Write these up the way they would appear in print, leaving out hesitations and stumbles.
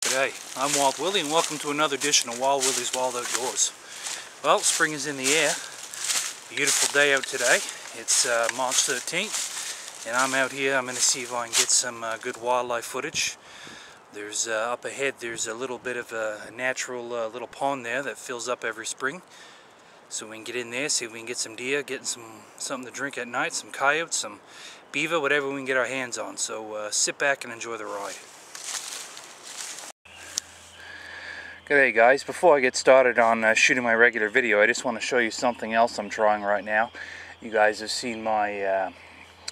G'day, I'm Wild Willie and welcome to another edition of Wild Willie's Wild Outdoors. Well, spring is in the air. Beautiful day out today. It's March 13th and I'm out here. I'm going to see if I can get some good wildlife footage. There's up ahead, there's a little bit of a natural little pond there that fills up every spring. So we can get in there, see if we can get some deer, get something to drink at night, some coyotes, some beaver, whatever we can get our hands on. So sit back and enjoy the ride. G'day guys, before I get started on shooting my regular video, I just want to show you something else I'm trying right now. You guys have seen my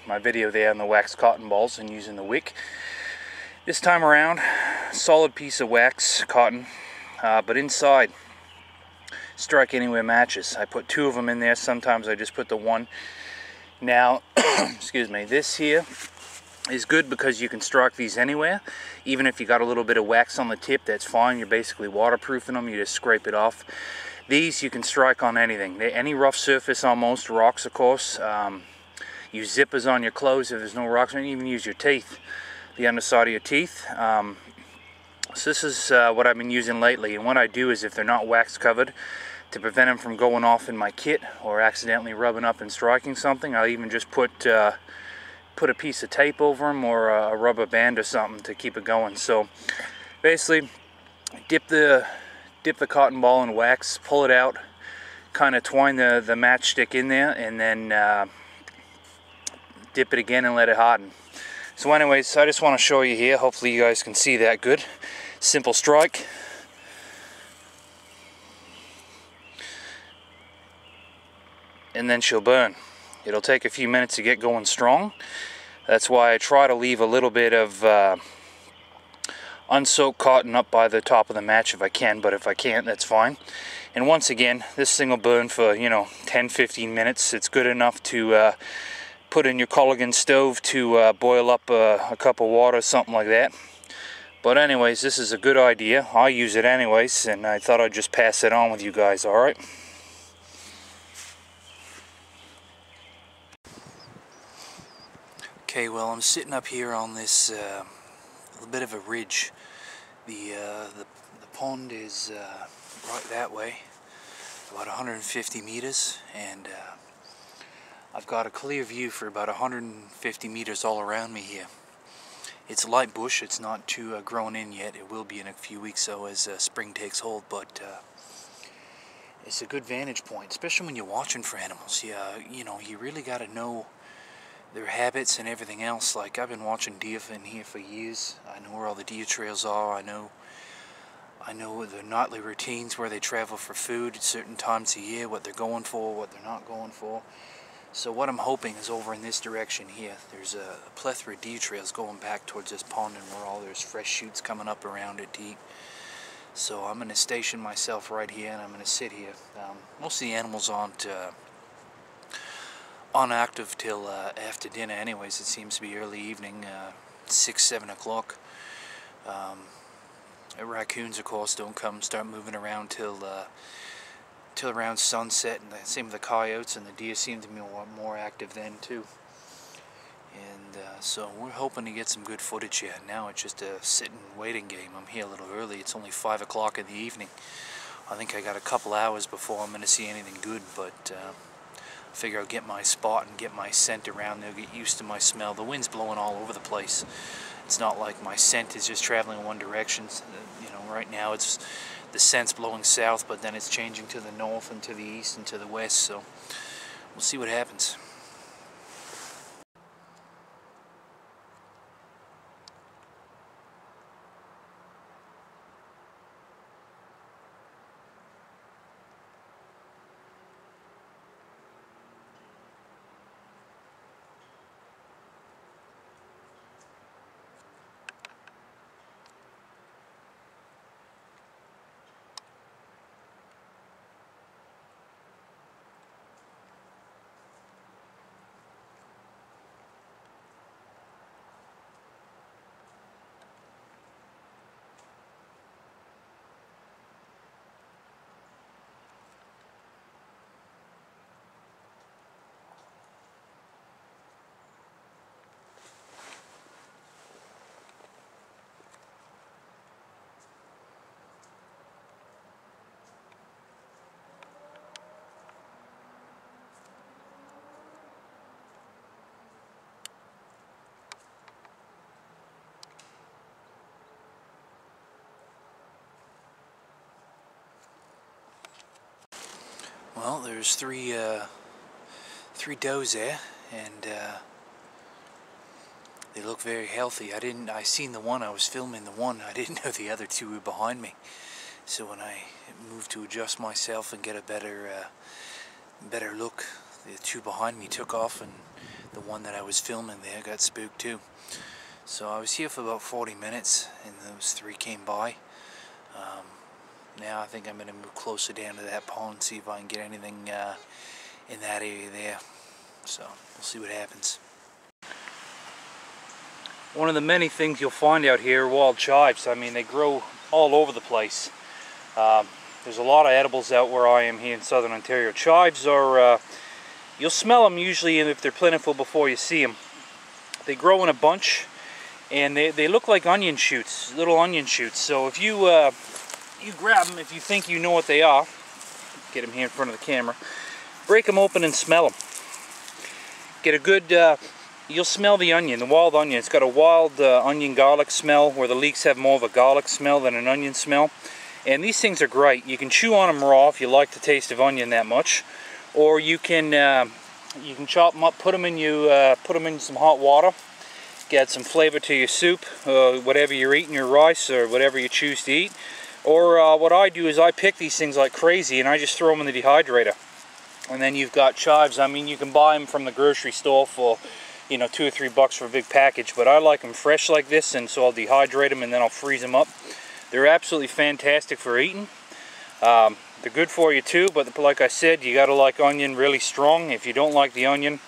my video there on the wax cotton balls and using the wick. This time around, solid piece of wax cotton, but inside, strike anywhere matches. I put 2 of them in there, sometimes I just put the 1. Now, excuse me, this here is good because you can strike these anywhere. Even if you got a little bit of wax on the tip, that's fine. You're basically waterproofing them. You just scrape it off. These you can strike on anything. Any rough surface almost, rocks of course. Use zippers on your clothes if there's no rocks. You can even use your teeth, the underside of your teeth. So this is what I've been using lately. And what I do is if they're not wax covered, to prevent them from going off in my kit or accidentally rubbing up and striking something, I'll even just put a piece of tape over them or a rubber band or something to keep it going. So basically dip the cotton ball in wax, pull it out, kind of twine the matchstick in there, and then dip it again and let it harden. So anyways, I just want to show you here, hopefully you guys can see that good. Simple strike. And then she'll burn. It'll take a few minutes to get going strong. That's why I try to leave a little bit of unsoaked cotton up by the top of the match if I can, but if I can't, that's fine. And once again, this thing will burn for, 10-15 minutes. It's good enough to put in your Culligan stove to boil up a cup of water, something like that. But anyways, this is a good idea. I use it anyways, and I thought I'd just pass it on with you guys, alright? Okay, well, I'm sitting up here on this little bit of a ridge. The pond is right that way, about 150 meters, and I've got a clear view for about 150 meters all around me here. It's light bush, it's not too grown in yet. It will be in a few weeks so as spring takes hold, but it's a good vantage point, especially when you're watching for animals. You really got to know their habits and everything else. Like, I've been watching deer in here for years. I know where all the deer trails are. I know the nightly routines, where they travel for food at certain times of year, what they're going for, what they're not going for. So what I'm hoping is over in this direction here, there's a plethora of deer trails going back towards this pond, and where all there's fresh shoots coming up around it to eat. So I'm going to station myself right here, and I'm going to sit here. Most of the animals aren't active till after dinner anyways. It seems to be early evening, 6-7 o'clock. Raccoons of course don't start moving around till around sunset, and the same with the coyotes, and the deer seem to be more active then too. And so we're hoping to get some good footage here. Now it's just a sitting waiting game. I'm here a little early. It's only 5 o'clock in the evening. I think I got a couple hours before I'm going to see anything good, but I figure I'll get my spot and get my scent around. They'll get used to my smell. The wind's blowing all over the place. It's not like my scent is just traveling in one direction. Right now it's the scent's blowing south, but then it's changing to the north and to the east and to the west. So we'll see what happens. Well, there's three does there, and they look very healthy. I seen the one, I was filming the one, I didn't know the other two were behind me. So when I moved to adjust myself and get a better look, the two behind me took off, and the one that I was filming there got spooked too. So I was here for about 40 minutes, and those three came by. Now I think I'm going to move closer down to that pond, see if I can get anything in that area there. So we'll see what happens. One of the many things you'll find out here are wild chives. I mean, they grow all over the place. There's a lot of edibles out where I am here in southern Ontario. Chives are, you'll smell them usually if they're plentiful before you see them. They grow in a bunch, and they look like onion shoots, little onion shoots. So if you grab them, if you think you know what they are, get them here in front of the camera, break them open and smell them. Get a good, you'll smell the onion, the wild onion. It's got a wild onion garlic smell, where the leeks have more of a garlic smell than an onion smell. And these things are great. You can chew on them raw if you like the taste of onion that much, or you can chop them up, put them in some hot water, get some flavor to your soup, whatever you're eating, your rice or whatever you choose to eat. Or what I do is I pick these things like crazy and I just throw them in the dehydrator. And then you've got chives. I mean, you can buy them from the grocery store for, you know, $2 or $3 for a big package, but I like them fresh like this, and so I'll dehydrate them and then I'll freeze them up. They're absolutely fantastic for eating. They're good for you too, but like I said, you gotta like onion really strong. If you don't like the onion,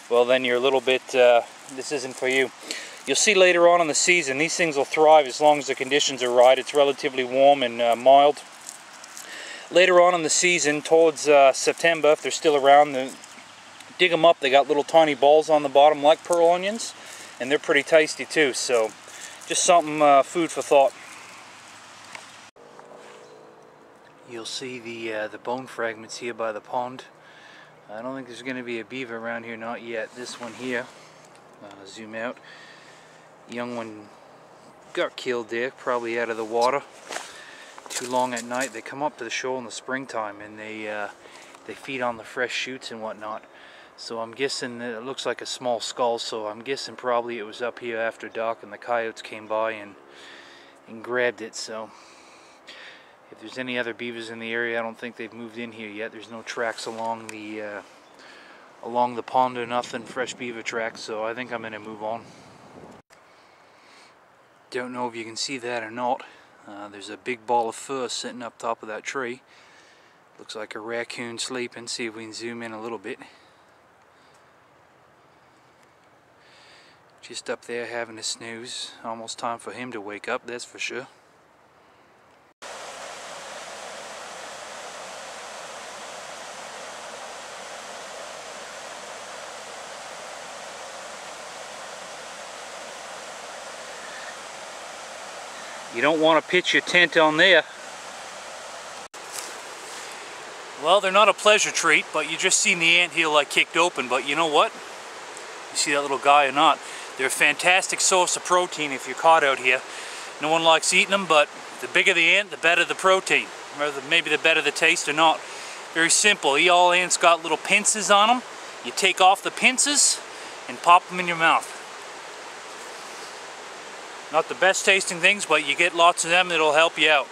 well then you're a little bit, this isn't for you. You'll see later on in the season, these things will thrive as long as the conditions are right. It's relatively warm and mild. Later on in the season, towards September, if they're still around, dig them up. They got little tiny balls on the bottom like pearl onions, and they're pretty tasty too. So just something, food for thought. You'll see the bone fragments here by the pond. I don't think there's going to be a beaver around here, not yet. This one here, zoom out. Young one got killed there, probably out of the water. Too long at night. They come up to the shore in the springtime, and they feed on the fresh shoots and whatnot. So I'm guessing that it looks like a small skull, so I'm guessing probably it was up here after dark and the coyotes came by and grabbed it. So if there's any other beavers in the area, I don't think they've moved in here yet. There's no tracks along the pond or nothing, fresh beaver tracks, so I think I'm going to move on. Don't know if you can see that or not. There's a big ball of fur sitting up top of that tree. Looks like a raccoon sleeping. See if we can zoom in a little bit. Just up there having a snooze. Almost time for him to wake up, that's for sure. You don't want to pitch your tent on there. Well, they're not a pleasure treat, but you just seen the anthill I kicked open. But you know what? You see that little guy or not? They're a fantastic source of protein if you're caught out here. No one likes eating them, but the bigger the ant, the better the protein. Or maybe the better the taste or not. Very simple. All ants got little pincers on them. You take off the pincers and pop them in your mouth. Not the best tasting things, but you get lots of them that'll help you out.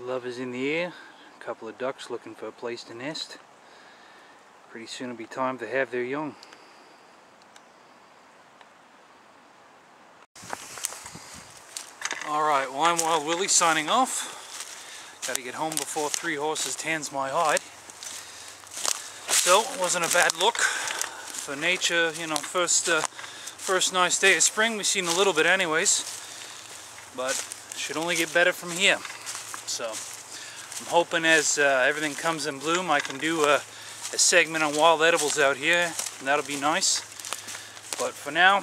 Love is in the air. A couple of ducks looking for a place to nest. Pretty soon it'll be time to have their young. Alright, well, I'm Wild Willie signing off. Gotta get home before 3 horses tans my hide. So, it wasn't a bad look for nature, you know, first nice day of spring. We've seen a little bit anyways, but should only get better from here. So, I'm hoping as everything comes in bloom, I can do a segment on wild edibles out here, and that'll be nice. But for now,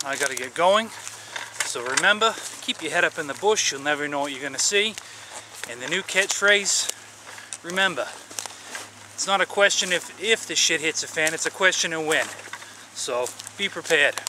I gotta get going. So remember, keep your head up in the bush, you'll never know what you're gonna see. And the new catchphrase, remember, it's not a question if the shit hits a fan, it's a question of when. So be prepared.